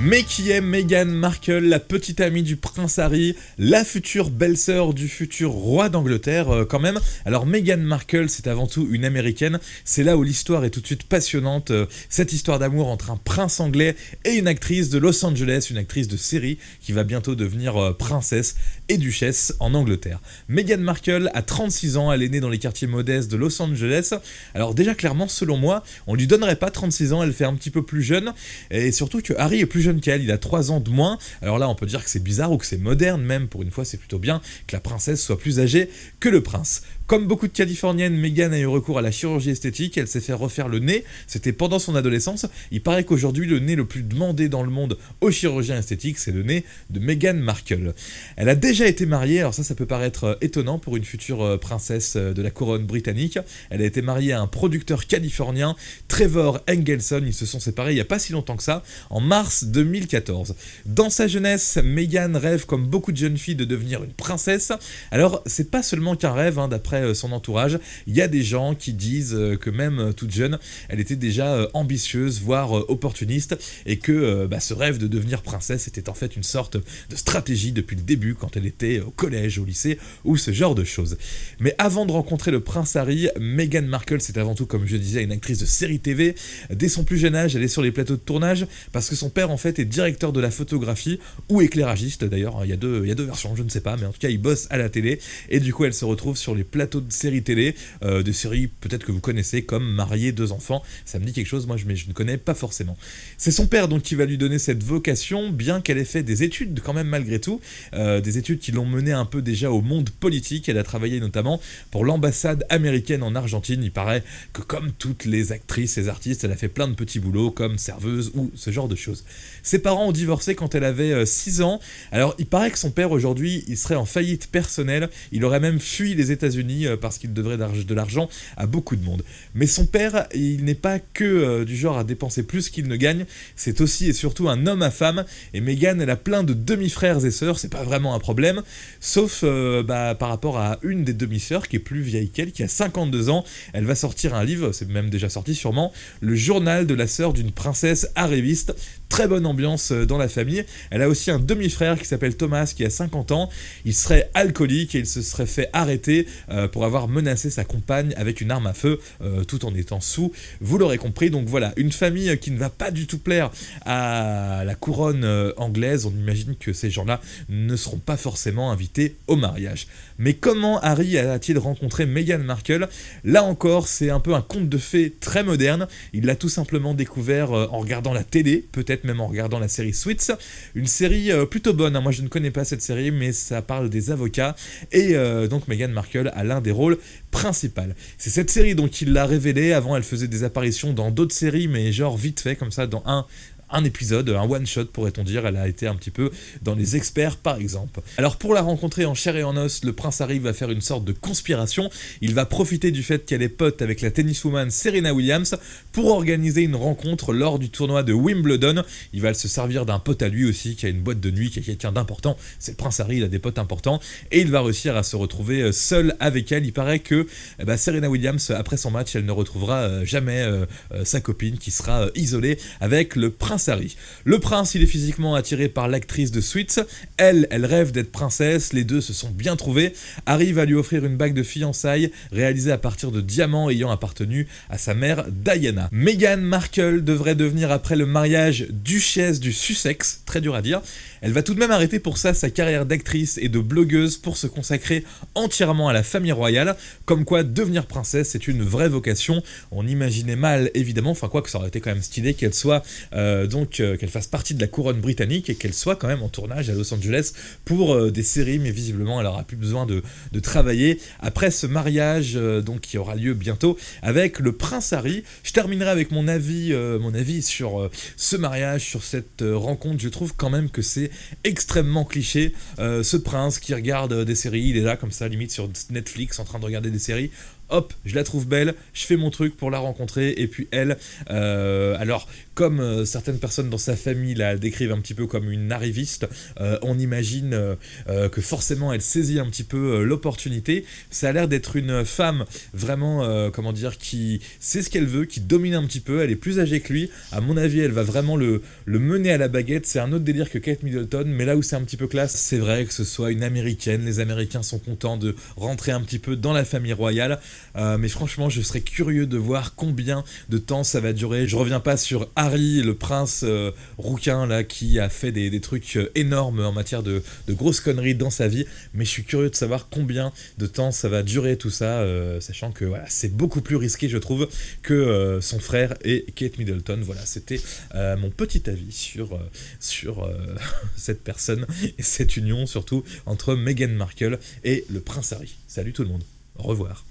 Mais qui est Meghan Markle, la petite amie du prince Harry, la future belle-sœur du futur roi d'Angleterre quand même. Alors Meghan Markle, c'est avant tout une américaine, c'est là où l'histoire est tout de suite passionnante, cette histoire d'amour entre un prince anglais et une actrice de Los Angeles, une actrice de série qui va bientôt devenir princesse et duchesse en Angleterre. Meghan Markle a 36 ans, elle est née dans les quartiers modestes de Los Angeles. Alors déjà clairement, selon moi, on lui donnerait pas 36 ans, elle fait un petit peu plus jeune, et surtout que Harry est plus jeune qu'elle, il a 3 ans de moins. Alors là on peut dire que c'est bizarre ou que c'est moderne même, pour une fois c'est plutôt bien que la princesse soit plus âgée que le prince. Comme beaucoup de Californiennes, Meghan a eu recours à la chirurgie esthétique, elle s'est fait refaire le nez, c'était pendant son adolescence. Il paraît qu'aujourd'hui le nez le plus demandé dans le monde aux chirurgiens esthétiques, c'est le nez de Meghan Markle. Elle a déjà été mariée, alors ça peut paraître étonnant pour une future princesse de la couronne britannique. Elle a été mariée à un producteur californien, Trevor Engelson, ils se sont séparés il n'y a pas si longtemps que ça, en mars 2014. Dans sa jeunesse, Meghan rêve comme beaucoup de jeunes filles de devenir une princesse. Alors c'est pas seulement qu'un rêve, d'après son entourage, il y a des gens qui disent que même toute jeune, elle était déjà ambitieuse, voire opportuniste, et que ce rêve de devenir princesse était en fait une sorte de stratégie depuis le début, quand elle était au collège, au lycée, ou ce genre de choses. Mais avant de rencontrer le prince Harry, Meghan Markle, c'est avant tout, comme je disais, une actrice de série TV. Dès son plus jeune âge, elle est sur les plateaux de tournage, parce que son père en fait est directeur de la photographie, ou éclairagiste d'ailleurs, il y a deux versions, je ne sais pas, mais en tout cas il bosse à la télé, et du coup elle se retrouve sur les plateaux de séries télé, des séries peut-être que vous connaissez comme Marié, 2 enfants, ça me dit quelque chose moi mais je ne connais pas forcément. C'est son père donc qui va lui donner cette vocation, bien qu'elle ait fait des études quand même malgré tout, des études qui l'ont menée un peu déjà au monde politique. Elle a travaillé notamment pour l'ambassade américaine en Argentine. Il paraît que comme toutes les actrices et artistes, elle a fait plein de petits boulots comme serveuse ou ce genre de choses. Ses parents ont divorcé quand elle avait 6 ans, alors il paraît que son père aujourd'hui il serait en faillite personnelle, il aurait même fui les États-Unis parce qu'il devrait de l'argent à beaucoup de monde. Mais son père, il n'est pas que du genre à dépenser plus qu'il ne gagne, c'est aussi et surtout un homme à femme, et Meghan elle a plein de demi-frères et sœurs, c'est pas vraiment un problème, sauf par rapport à une des demi-sœurs qui est plus vieille qu'elle, qui a 52 ans, elle va sortir un livre, c'est même déjà sorti sûrement, le journal de la sœur d'une princesse arriviste. Très bonne ambiance dans la famille. Elle a aussi un demi-frère qui s'appelle Thomas qui a 50 ans. Il serait alcoolique et il se serait fait arrêter pour avoir menacé sa compagne avec une arme à feu tout en étant sous. Vous l'aurez compris, donc voilà, une famille qui ne va pas du tout plaire à la couronne anglaise. On imagine que ces gens-là ne seront pas forcément invités au mariage. Mais comment Harry a-t-il rencontré Meghan Markle? Là encore, c'est un peu un conte de fées très moderne. Il l'a tout simplement découvert en regardant la télé, peut-être même en regardant la série Suits, une série plutôt bonne, moi je ne connais pas cette série, mais ça parle des avocats, et donc Meghan Markle a l'un des rôles principaux. C'est cette série donc il l'a révélée. Avant elle faisait des apparitions dans d'autres séries, mais genre vite fait comme ça, dans un épisode, un one-shot pourrait-on dire, elle a été un petit peu dans Les Experts par exemple. Alors pour la rencontrer en chair et en os, le prince Harry va faire une sorte de conspiration, il va profiter du fait qu'elle est pote avec la tenniswoman Serena Williams pour organiser une rencontre lors du tournoi de Wimbledon. Il va se servir d'un pote à lui aussi qui a une boîte de nuit, qui est quelqu'un d'important, c'est le prince Harry, il a des potes importants, et il va réussir à se retrouver seul avec elle. Il paraît que Serena Williams, après son match, elle ne retrouvera jamais sa copine, qui sera isolée avec le prince Harry. Le prince, il est physiquement attiré par l'actrice de Suits, elle rêve d'être princesse, les deux se sont bien trouvés. Harry va lui offrir une bague de fiançailles réalisée à partir de diamants ayant appartenu à sa mère Diana. Meghan Markle devrait devenir après le mariage duchesse du Sussex, très dur à dire. Elle va tout de même arrêter pour ça sa carrière d'actrice et de blogueuse pour se consacrer entièrement à la famille royale, comme quoi devenir princesse c'est une vraie vocation. On imaginait mal évidemment, enfin quoi que ça aurait été quand même stylé qu'elle soit qu'elle fasse partie de la couronne britannique et qu'elle soit quand même en tournage à Los Angeles pour des séries, mais visiblement elle aura plus besoin de travailler après ce mariage donc qui aura lieu bientôt avec le prince Harry. Je terminerai avec mon avis sur ce mariage, sur cette rencontre. Je trouve quand même que c'est extrêmement cliché, ce prince qui regarde des séries, il est là comme ça limite sur Netflix en train de regarder des séries. hop, je la trouve belle, je fais mon truc pour la rencontrer, et puis elle, alors comme certaines personnes dans sa famille la décrivent un petit peu comme une arriviste, on imagine que forcément elle saisit un petit peu l'opportunité. Ça a l'air d'être une femme vraiment, comment dire, qui sait ce qu'elle veut, qui domine un petit peu, elle est plus âgée que lui, à mon avis elle va vraiment le mener à la baguette. C'est un autre délire que Kate Middleton, mais là où c'est un petit peu classe, c'est vrai que ce soit une américaine, les Américains sont contents de rentrer un petit peu dans la famille royale, mais franchement je serais curieux de voir combien de temps ça va durer. Je reviens pas sur Harry, le prince rouquin là, qui a fait des trucs énormes en matière de grosses conneries dans sa vie, mais je suis curieux de savoir combien de temps ça va durer tout ça, sachant que voilà, c'est beaucoup plus risqué je trouve que son frère et Kate Middleton. Voilà, c'était mon petit avis sur cette personne et cette union surtout entre Meghan Markle et le prince Harry. Salut tout le monde, au revoir.